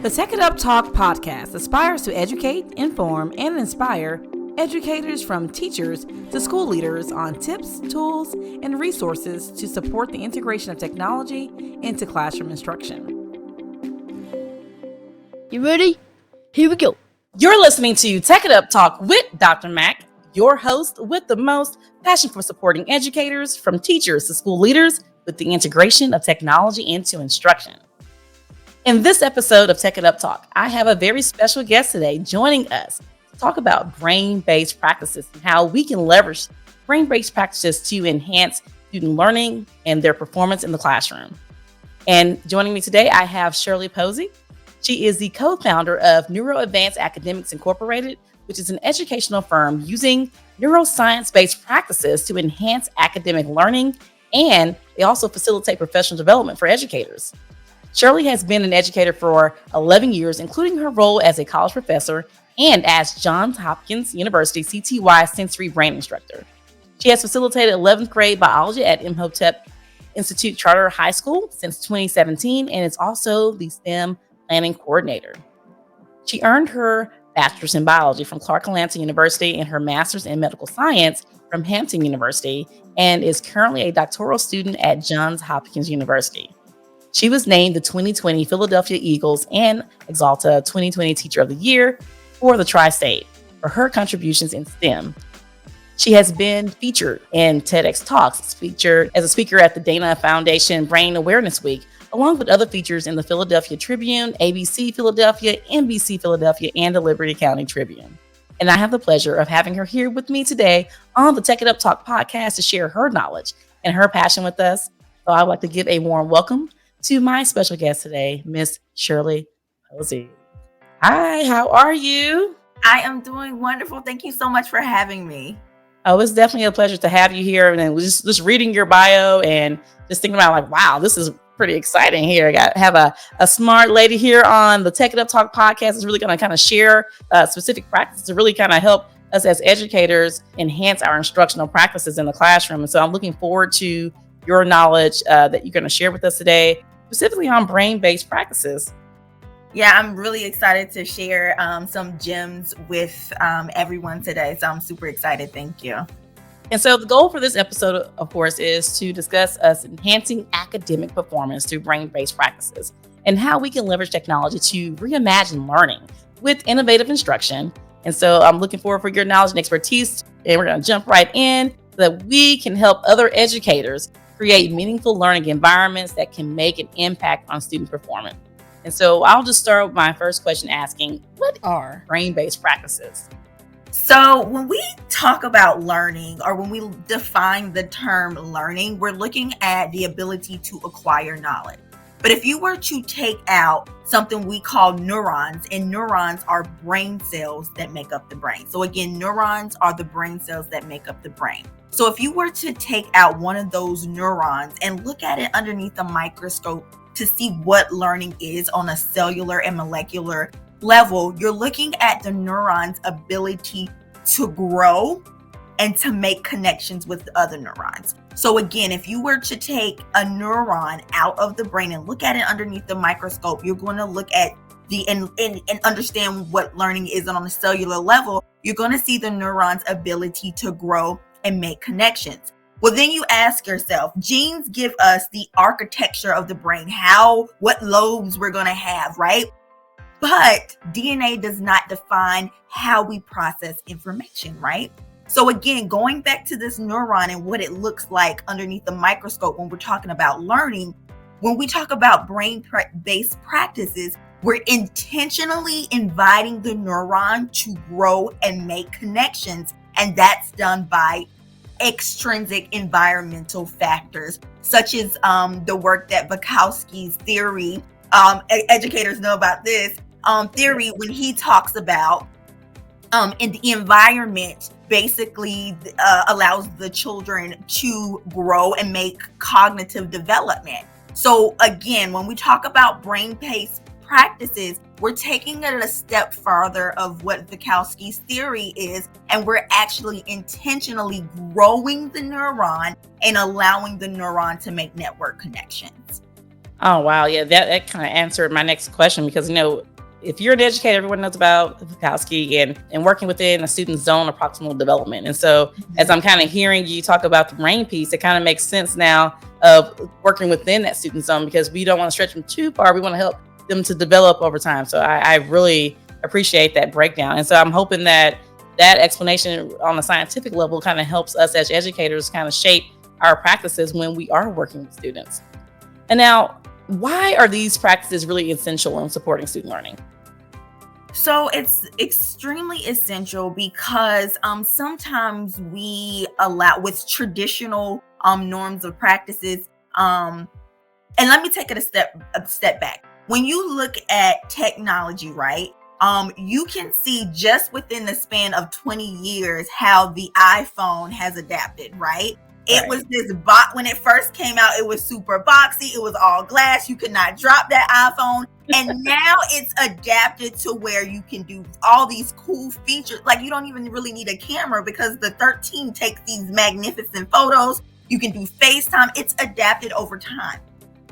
The Tech It Up Talk podcast aspires to educate, inform, and inspire educators from teachers to school leaders on tips, tools, and resources to support the integration of technology into classroom instruction. You ready? Here we go. You're listening to Tech It Up Talk with Dr. Mac, your host with the most passion for supporting educators from teachers to school leaders with the integration of technology into instruction. In this episode of Tech It Up Talk, I have a very special guest today joining us to talk about brain-based practices and how we can leverage brain-based practices to enhance student learning and their performance in the classroom. And joining me today, I have Shirley Posey. She is the co-founder of NeuroAdvanced Academics Incorporated, which is an educational firm using neuroscience-based practices to enhance academic learning, and they also facilitate professional development for educators. Shirley has been an educator for 11 years, including her role as a college professor and as Johns Hopkins University CTY sensory brain instructor. She has facilitated 11th grade biology at Imhotep Institute Charter High School since 2017 and is also the STEM planning coordinator. She earned her bachelor's in biology from Clark Atlanta University and her master's in medical science from Hampton University and is currently a doctoral student at Johns Hopkins University. She was named the 2020 Philadelphia Eagles and Exalta 2020 Teacher of the Year for the Tri-State for her contributions in STEM. She has been featured in TEDx Talks, featured as a speaker at the Dana Foundation Brain Awareness Week, along with other features in the Philadelphia Tribune, ABC Philadelphia, NBC Philadelphia, and the Liberty County Tribune. And I have the pleasure of having her here with me today on the Tech It Up Talk podcast to share her knowledge and her passion with us. So I'd like to give a warm welcome to my special guest today, Miss Shirley Posey. Hi, how are you? I am doing wonderful. Thank you so much for having me. Oh, it's definitely a pleasure to have you here. And then just reading your bio and just thinking about like, wow, this is pretty exciting here. I have a smart lady here on the Tech It Up Talk podcast is really going to kind of share specific practices to really kind of help us as educators enhance our instructional practices in the classroom. And so I'm looking forward to your knowledge that you're going to share with us today, specifically on brain-based practices. Yeah, I'm really excited to share some gems with everyone today. So I'm super excited. Thank you. And so the goal for this episode, of course, is to discuss us enhancing academic performance through brain-based practices and how we can leverage technology to reimagine learning with innovative instruction. And so I'm looking forward for your knowledge and expertise, and we're going to jump right in so that we can help other educators create meaningful learning environments that can make an impact on student performance. And so I'll just start with my first question asking, what are brain-based practices? So when we talk about learning, or when we define the term learning, we're looking at the ability to acquire knowledge. But if you were to take out something we call neurons, and neurons are brain cells that make up the brain. So again, neurons are the brain cells that make up the brain. So if you were to take out one of those neurons and look at it underneath a microscope to see what learning is on a cellular and molecular level, you're looking at the neuron's ability to grow and to make connections with the other neurons. So again, if you were to take a neuron out of the brain and look at it underneath the microscope, you're going to look at and understand what learning is on a cellular level. You're going to see the neuron's ability to grow and make connections. Well, then you ask yourself, genes give us the architecture of the brain, what lobes we're going to have, right? But DNA does not define how we process information, right? So again, going back to this neuron and what it looks like underneath the microscope when we're talking about learning, when we talk about brain-based practices, we're intentionally inviting the neuron to grow and make connections. And that's done by extrinsic environmental factors, such as the work that Vygotsky's theory, educators know about this, theory when he talks about in the environment basically allows the children to grow and make cognitive development. So again, when we talk about brain-based practices, we're taking it a step farther of what Vygotsky's theory is, and we're actually intentionally growing the neuron and allowing the neuron to make network connections. Oh, wow. Yeah, that kind of answered my next question because, if you're an educator, everyone knows about Vygotsky and working within a student's zone of proximal development. And so as I'm kind of hearing you talk about the brain piece, it kind of makes sense now of working within that student zone, because we don't want to stretch them too far. We want to help them to develop over time. So I really appreciate that breakdown. And so I'm hoping that explanation on the scientific level kind of helps us as educators kind of shape our practices when we are working with students. And now, why are these practices really essential in supporting student learning? So it's extremely essential because sometimes we allow with traditional norms of practices. And let me take it a step back. When you look at technology, right? You can see just within the span of 20 years how the iPhone has adapted, right? It was this when it first came out, it was super boxy. It was all glass. You could not drop that iPhone. And now it's adapted to where you can do all these cool features. Like you don't even really need a camera because the 13 takes these magnificent photos. You can do FaceTime. It's adapted over time.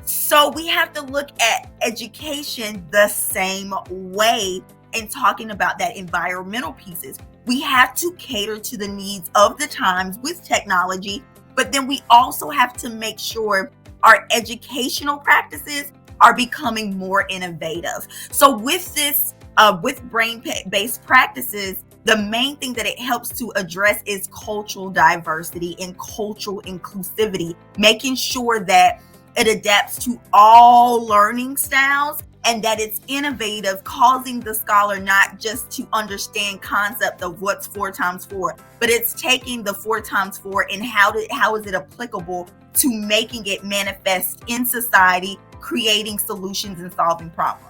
So we have to look at education the same way in talking about that environmental pieces. We have to cater to the needs of the times with technology, but then we also have to make sure our educational practices are becoming more innovative. So with this, with brain-based practices, the main thing that it helps to address is cultural diversity and cultural inclusivity, making sure that it adapts to all learning styles and that it's innovative, causing the scholar not just to understand concept of what's 4 times 4, but it's taking the 4 times 4 and how is it applicable to making it manifest in society, creating solutions and solving problems.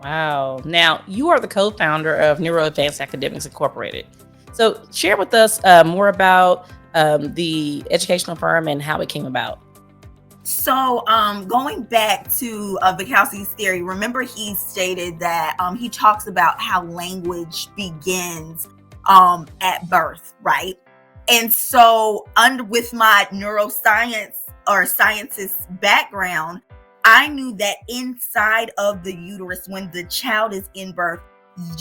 Wow. Now, you are the co-founder of Neuro Advanced Academics Incorporated. So share with us more about the educational firm and how it came about. So going back to Vygotsky's theory, remember he stated that he talks about how language begins at birth, right? And so with my neuroscience or scientist background, I knew that inside of the uterus, when the child is in birth,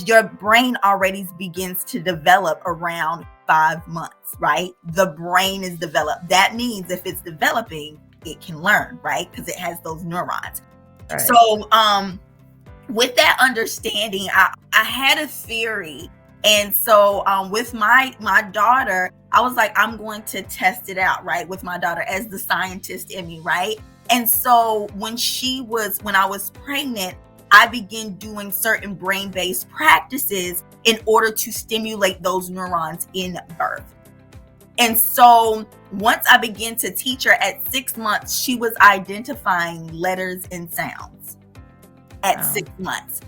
your brain already begins to develop around 5 months, right? The brain is developed. That means if it's developing, it can learn, right? Because it has those neurons. Right. So with that understanding, I had a theory. And so with my daughter, I was like, I'm going to test it out, right? With my daughter as the scientist in me, right? And so when I was pregnant, I began doing certain brain-based practices in order to stimulate those neurons in birth. And so once I began to teach her at 6 months, she was identifying letters and sounds at 6 months.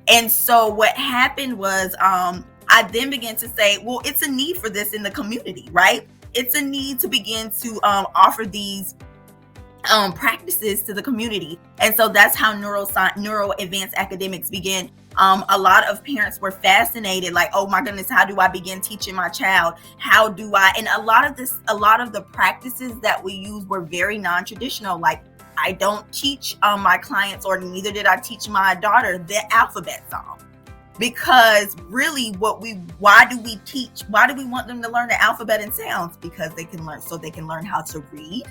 And so what happened was I then began to say, well, it's a need for this in the community, right? It's a need to begin to offer these practices to the community. And so that's how Neuro Advanced Academics began. A lot of parents were fascinated, like, oh my goodness, how do I begin teaching my child? How do I? And a lot of the practices that we use were very non-traditional. Like, I don't teach my clients, or neither did I teach my daughter, the alphabet song. Because really why do we want them to learn the alphabet and sounds? Because they can learn how to read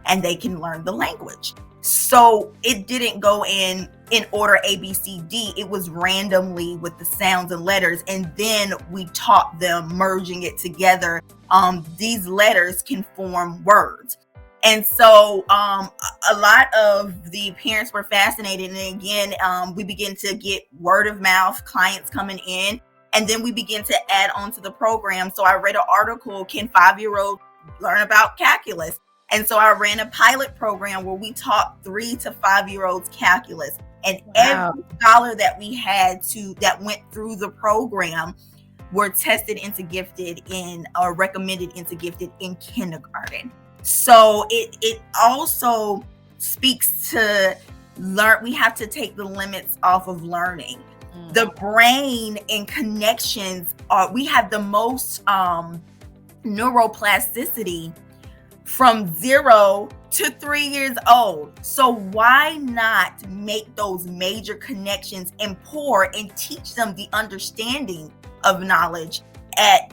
and they can learn the language. So it didn't go in order A, B, C, D. It was randomly with the sounds and letters. And then we taught them merging it together. These letters can form words. And so a lot of the parents were fascinated. And again, we began to get word of mouth, clients coming in. And then we began to add on to the program. So I read an article, Can 5-year-olds learn about calculus? And so I ran a pilot program where we taught 3 to 5-year-olds calculus. And every scholar that we had that went through the program were tested into gifted or recommended into gifted in kindergarten. So it also speaks to we have to take the limits off of learning. The brain and connections we have the most neuroplasticity from 0 to 3 years old. So why not make those major connections and pour and teach them the understanding of knowledge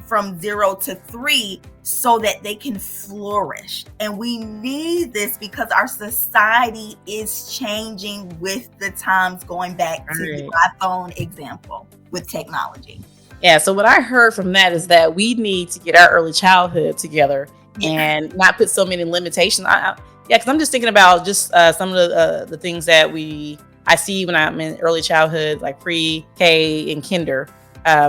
from 0 to 3 so that they can flourish? And we need this because our society is changing with the times, going back to the iPhone example with technology. Yeah, so what I heard from that is that we need to get our early childhood together and not put so many limitations. Because I'm just thinking about just some of the things that I see when I'm in early childhood, like pre-K and kinder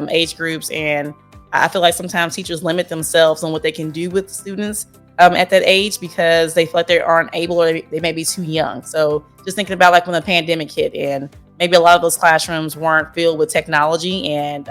age groups. And I feel like sometimes teachers limit themselves on what they can do with students at that age because they feel like they aren't able or they may be too young. So just thinking about like when the pandemic hit and maybe a lot of those classrooms weren't filled with technology, and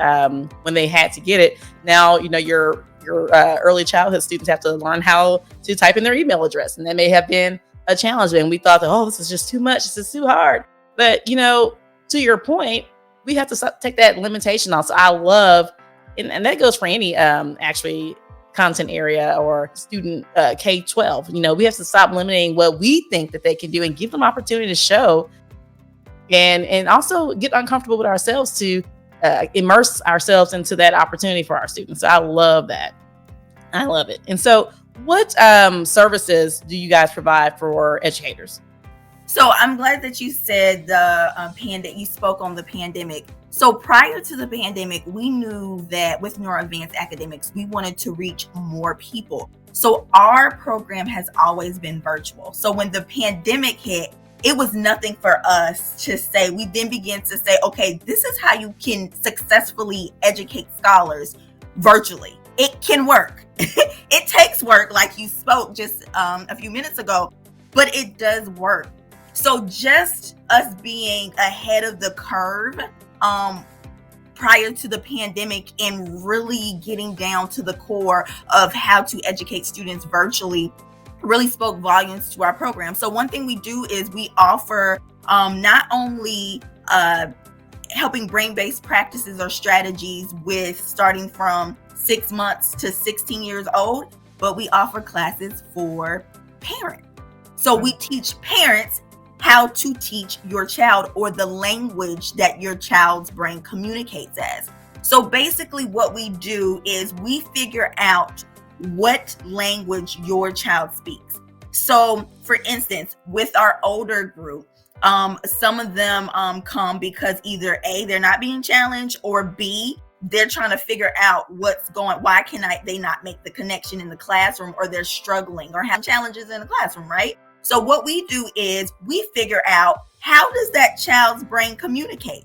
when they had to get it, now your early childhood students have to learn how to type in their email address, and that may have been a challenge. And we thought that, this is just too much, this is too hard. But to your point, we have to take that limitation off. So I love, and that goes for any actually content area or student K-12. We have to stop limiting what we think that they can do and give them opportunity to show. And also get uncomfortable with ourselves to immerse ourselves into that opportunity for our students. So I love that. I love it. And so what services do you guys provide for educators? So I'm glad that you said you spoke on the pandemic. So prior to the pandemic, we knew that with Neuro Advanced Academics, we wanted to reach more people. So our program has always been virtual. So when the pandemic hit, it was nothing for us to say. We then began to say, okay, this is how you can successfully educate scholars virtually. It can work. It takes work, like you spoke just a few minutes ago, but it does work. So just us being ahead of the curve prior to the pandemic and really getting down to the core of how to educate students virtually really spoke volumes to our program. So one thing we do is we offer not only helping brain-based practices or strategies with starting from 6 months to 16 years old, but we offer classes for parents. So we teach parents how to teach your child or the language that your child's brain communicates as. So basically what we do is we figure out what language your child speaks. So for instance, with our older group, some of them come because either A, they're not being challenged, or B, they're trying to figure out why can they not make the connection in the classroom, or they're struggling or have challenges in the classroom, right? So what we do is we figure out, how does that child's brain communicate?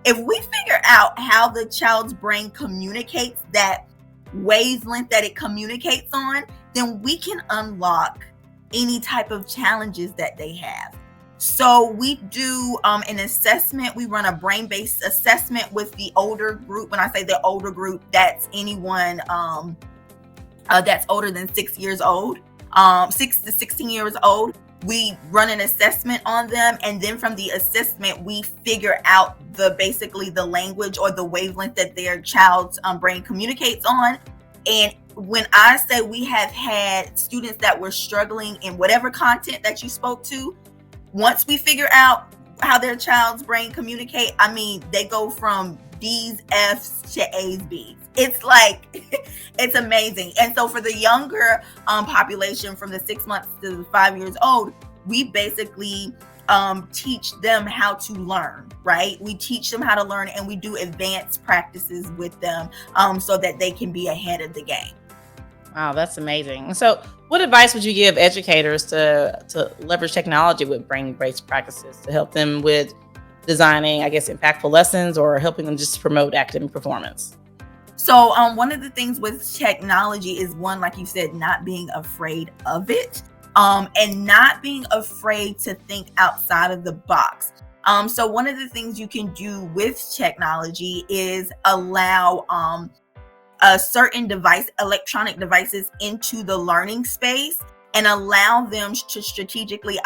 If we figure out how the child's brain communicates, that wavelength that it communicates on, then we can unlock any type of challenges that they have. So we do an assessment. We run a brain-based assessment with the older group. When I say the older group, that's anyone that's older than 6 years old, 6 to 16 years old. We run an assessment on them, and then from the assessment, we figure out basically the language or the wavelength that their child's brain communicates on. And when I say we have had students that were struggling in whatever content that you spoke to, once we figure out how their child's brain communicate, they go from D's, F's to A's, B's. It's like, it's amazing. And so for the younger population, from the 6 months to the 5 years old, we basically teach them how to learn, right? We teach them how to learn, and we do advanced practices with them so that they can be ahead of the game. Wow, that's amazing. So what advice would you give educators to leverage technology with brain-based practices to help them with designing, impactful lessons, or helping them just promote academic performance? So one of the things with technology is, one, like you said, not being afraid of it, and not being afraid to think outside of the box. So one of the things you can do with technology is allow a certain electronic devices into the learning space, and allow them to strategically,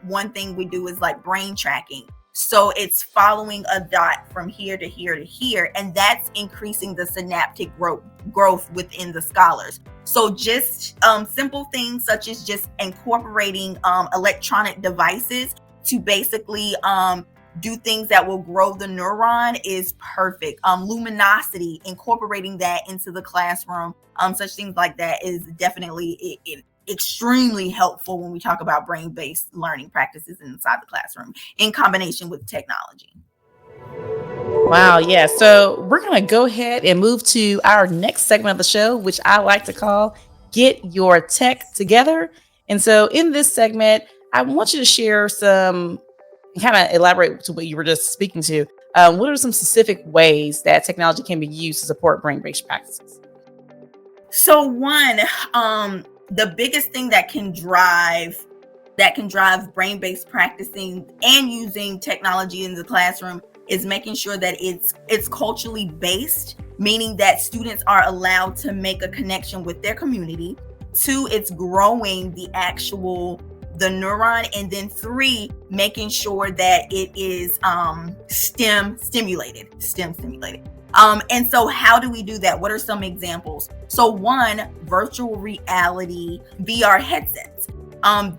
one thing we do is like brain tracking. So it's following a dot from here to here to here, and that's increasing the synaptic growth within the scholars. So just simple things such as just incorporating electronic devices to basically do things that will grow the neuron is perfect. Luminosity, incorporating that into the classroom, such things like that is definitely extremely helpful when we talk about brain-based learning practices inside the classroom in combination with technology. Wow, yeah. So we're going to go ahead and move to our next segment of the show, which I like to call Get Your Tech Together. And so in this segment, I want you to share some, kind of elaborate to what you were just speaking to. What are some specific ways that technology can be used to support brain-based practices? So one, the biggest thing that can drive brain-based practicing and using technology in the classroom is making sure that it's culturally based, meaning that students are allowed to make a connection with their community. 2, it's growing the neuron. And then 3, making sure that it is STEM stimulated. And so how do we do that? What are some examples? So 1, virtual reality VR headsets.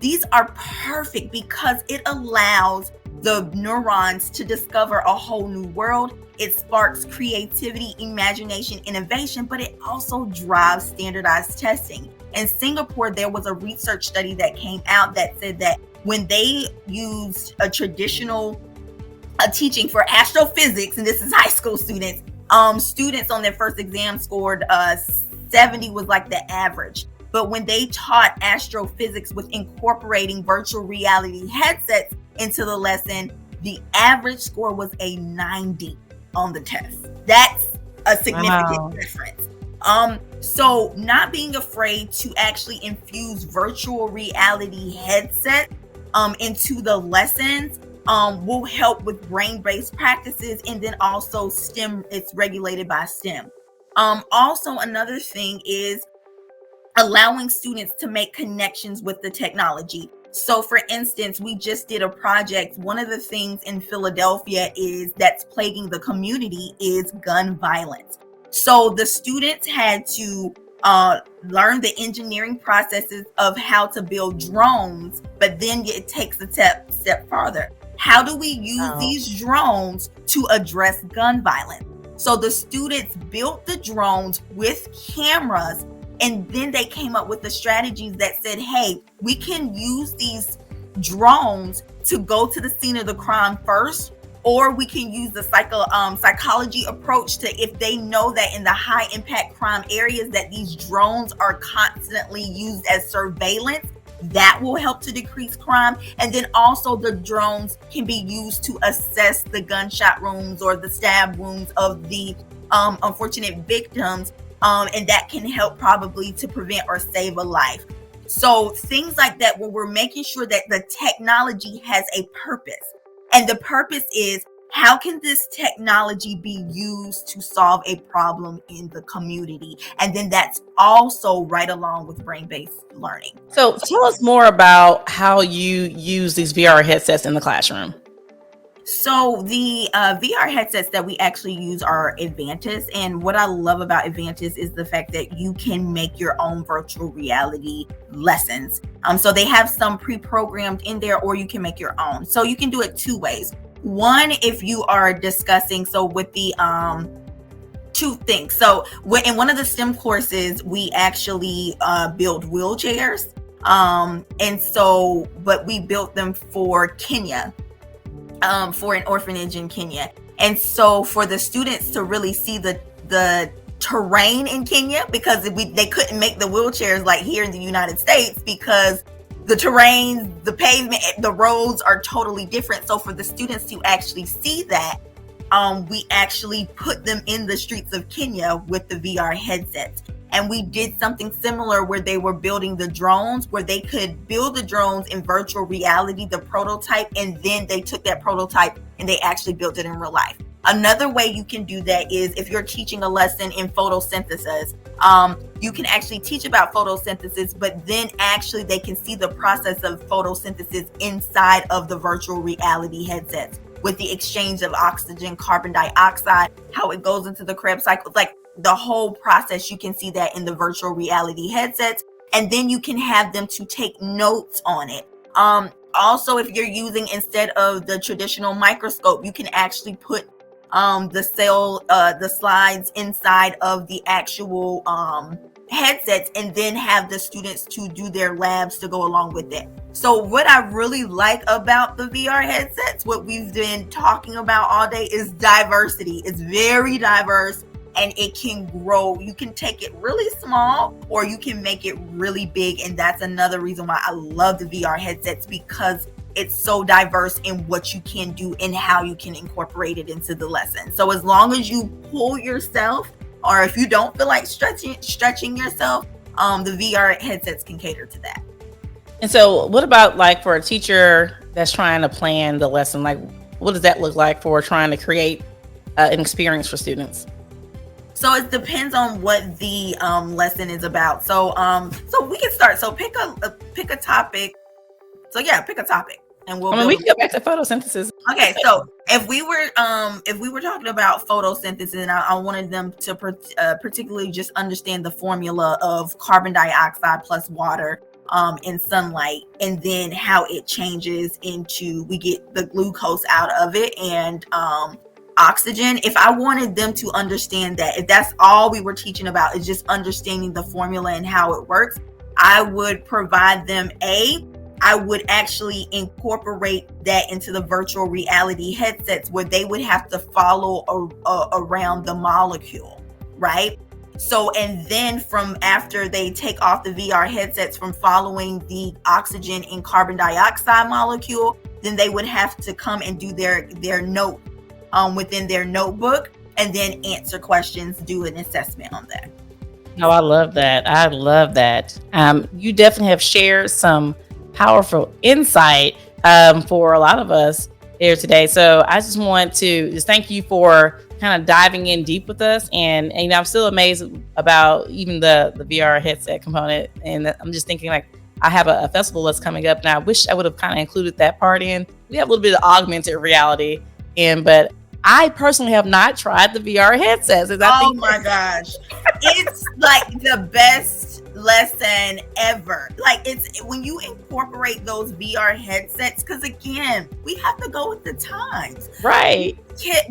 These are perfect because it allows the neurons to discover a whole new world. It sparks creativity, imagination, innovation, but it also drives standardized testing. In Singapore, there was a research study that came out that said that when they used a traditional teaching for astrophysics, and this is high school students, students on their first exam scored 70 was like the average. But when they taught astrophysics with incorporating virtual reality headsets into the lesson, the average score was a 90 on the test. That's a significant difference. So not being afraid to actually infuse virtual reality headset into the lessons will help with brain-based practices. And then also STEM, it's regulated by STEM. Also, another thing is allowing students to make connections with the technology. So for instance, we just did a project. One of the things in Philadelphia that's plaguing the community is gun violence. So the students had to learn the engineering processes of how to build drones, but then it takes a step farther. How do we use these drones to address gun violence? So the students built the drones with cameras, and then they came up with the strategies that said, hey, we can use these drones to go to the scene of the crime first, or we can use the psychology approach to, if they know that in the high impact crime areas that these drones are constantly used as surveillance, that will help to decrease crime. And then also the drones can be used to assess the gunshot wounds or the stab wounds of the unfortunate victims. And that can help probably to prevent or save a life. So things like that, where we're making sure that the technology has a purpose. And the purpose is, how can this technology be used to solve a problem in the community? And then that's also right along with brain-based learning. So tell us more about how you use these VR headsets in the classroom. So the VR headsets that we actually use are Advantis. And what I love about Advantis is the fact that you can make your own virtual reality lessons. So they have some pre-programmed in there, or you can make your own. So you can do it 2 ways. One, if you are discussing, so with the 2 things. So in one of the STEM courses, we actually build wheelchairs. But we built them for Kenya. For an orphanage in Kenya. And so for the students to really see the terrain in Kenya, because they couldn't make the wheelchairs like here in the United States, because the terrain, the pavement, the roads are totally different. So for the students to actually see that, we actually put them in the streets of Kenya with the VR headsets. And we did something similar where they were building the drones, where they could build the drones in virtual reality, the prototype, and then they took that prototype and they actually built it in real life. Another way you can do that is if you're teaching a lesson in photosynthesis, you can actually teach about photosynthesis, but then actually they can see the process of photosynthesis inside of the virtual reality headsets. with the exchange of oxygen, carbon dioxide, how it goes into the Krebs cycle, like the whole process. You can see that in the virtual reality headsets, and then you can have them to take notes on it. Also, if you're using, instead of the traditional microscope, you can actually put the slides inside of the actual headsets, and then have the students to do their labs to go along with it. So what I really like about the VR headsets, what we've been talking about all day, is diversity. It's very diverse, and it can grow. You can take it really small, or you can make it really big. And that's another reason why I love the VR headsets, because it's so diverse in what you can do and how you can incorporate it into the lesson. So as long as you pull yourself, or if you don't feel like stretching yourself, the VR headsets can cater to that. And so what about like for a teacher that's trying to plan the lesson? Like, what does that look like for trying to create an experience for students? So it depends on what the lesson is about. So we can start. So pick a topic. So yeah, pick a topic, and we can go back to photosynthesis. Okay, so if we were talking about photosynthesis, and I wanted them to particularly just understand the formula of carbon dioxide plus water in sunlight, and then how it changes into, we get the glucose out of it, and oxygen. If I wanted them to understand that, if that's all we were teaching about is just understanding the formula and how it works, I would provide them I would actually incorporate that into the virtual reality headsets, where they would have to follow around the molecule, right? So, and then from after they take off the VR headsets from following the oxygen and carbon dioxide molecule, then they would have to come and do their note within their notebook, and then answer questions, do an assessment on that. Oh, I love that. I love that. You definitely have shared some powerful insight for a lot of us here today. So I just want to just thank you for kind of diving in deep with us. And I'm still amazed about even the VR headset component. And I'm just thinking, like, I have a festival that's coming up, and I wish I would have kind of included that part in. We have a little bit of augmented reality, but I personally have not tried the VR headsets. Oh my gosh. It's like the best lesson ever. Like, it's when you incorporate those VR headsets, because again, we have to go with the times. Right.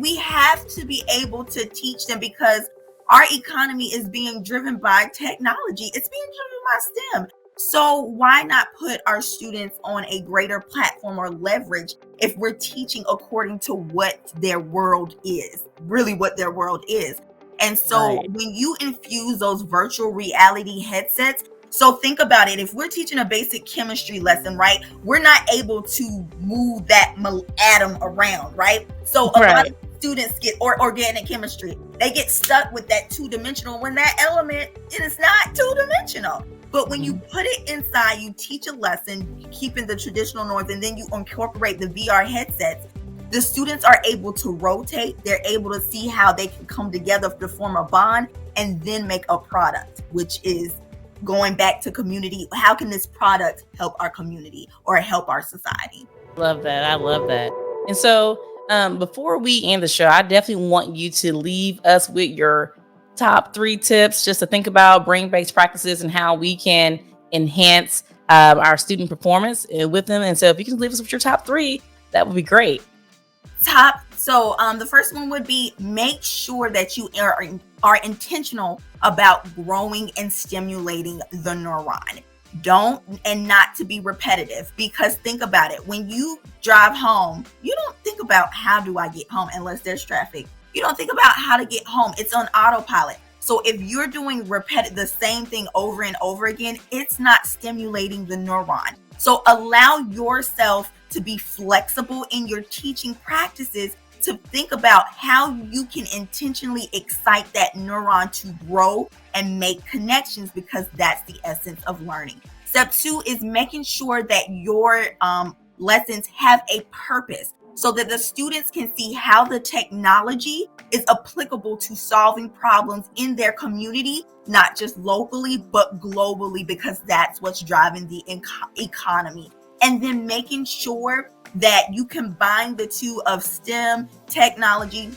We have to be able to teach them, because our economy is being driven by technology. It's being driven by STEM. So why not put our students on a greater platform or leverage if we're teaching according to what their world is, really what their world is. And so when you infuse those virtual reality headsets, so think about it. If we're teaching a basic chemistry lesson, right, we're not able to move that atom around, right? So a lot of students get, or organic chemistry, they get stuck with that two-dimensional when that element is not two-dimensional. But when you put it inside, you teach a lesson, keeping the traditional norms, and then you incorporate the VR headsets, the students are able to rotate. They're able to see how they can come together to form a bond, and then make a product, which is going back to community. How can this product help our community or help our society? Love that. I love that. And so before we end the show, I definitely want you to leave us with your top 3 tips just to think about brain-based practices and how we can enhance our student performance with them. And so if you can leave us with your top 3, that would be great. So the first one would be, make sure that you are intentional about growing and stimulating the neuron. Not to be repetitive, because think about it. When you drive home, you don't think about how do I get home unless there's traffic. You don't think about how to get home. It's on autopilot. So if you're doing the same thing over and over again, it's not stimulating the neuron. So allow yourself to be flexible in your teaching practices, to think about how you can intentionally excite that neuron to grow and make connections, because that's the essence of learning. Step 2 is making sure that your lessons have a purpose, so that the students can see how the technology is applicable to solving problems in their community, not just locally, but globally, because that's what's driving the economy. And then making sure that you combine the two of STEM, technology,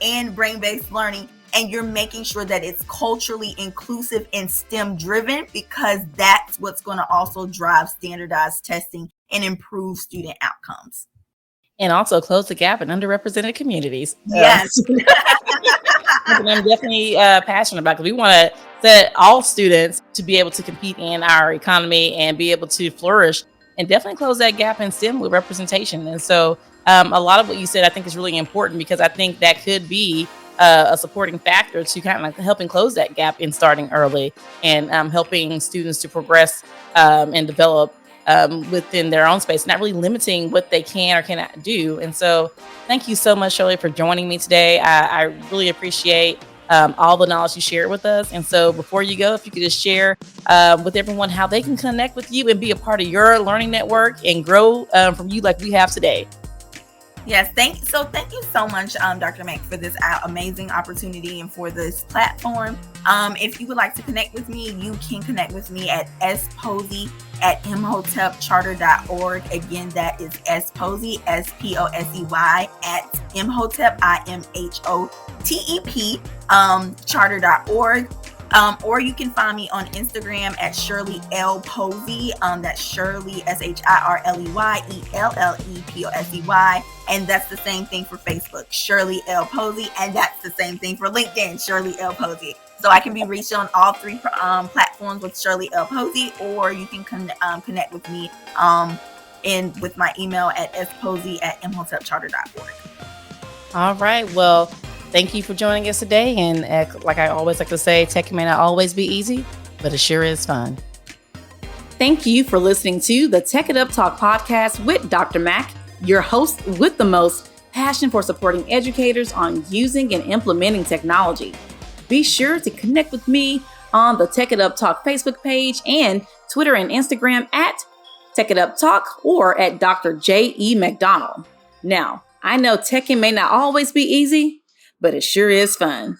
and brain-based learning, and you're making sure that it's culturally inclusive and STEM driven, because that's what's going to also drive standardized testing and improve student outcomes. And also close the gap in underrepresented communities. Yes. Something I'm definitely passionate about, because we want to set all students to be able to compete in our economy and be able to flourish, and definitely close that gap in STEM with representation. And so a lot of what you said, I think, is really important, because I think that could be a supporting factor to kind of helping close that gap in starting early, and helping students to progress and develop within their own space, not really limiting what they can or cannot do. And so thank you so much, Shirley, for joining me today. I really appreciate all the knowledge you shared with us. And so before you go, if you could just share with everyone how they can connect with you and be a part of your learning network and grow from you like we have today. Yes, thank you so much, Dr. Mack, for this amazing opportunity and for this platform. If you would like to connect with me, you can connect with me at sposey@imhotepcharter.org. Again, that is sposey, SPOSEY, at imhotep, IMHOTEP, charter.org. Or you can find me on Instagram at Shirley L. Posey. That's Shirley, SHIRLEYELLEPOSEY. And that's the same thing for Facebook, Shirley L. Posey. And that's the same thing for LinkedIn, Shirley L. Posey. So I can be reached on all three platforms with Shirley L. Posey, or you can connect with me with my email at sposey@imhotepcharter.org. All right. Well, thank you for joining us today. And like I always like to say, tech may not always be easy, but it sure is fun. Thank you for listening to the Tech It Up Talk podcast with Dr. Mack, your host with the most passion for supporting educators on using and implementing technology. Be sure to connect with me on the Tech It Up Talk Facebook page and Twitter and Instagram at Tech It Up Talk or at Dr. J.E. McDonald. Now, I know teching may not always be easy, but it sure is fun.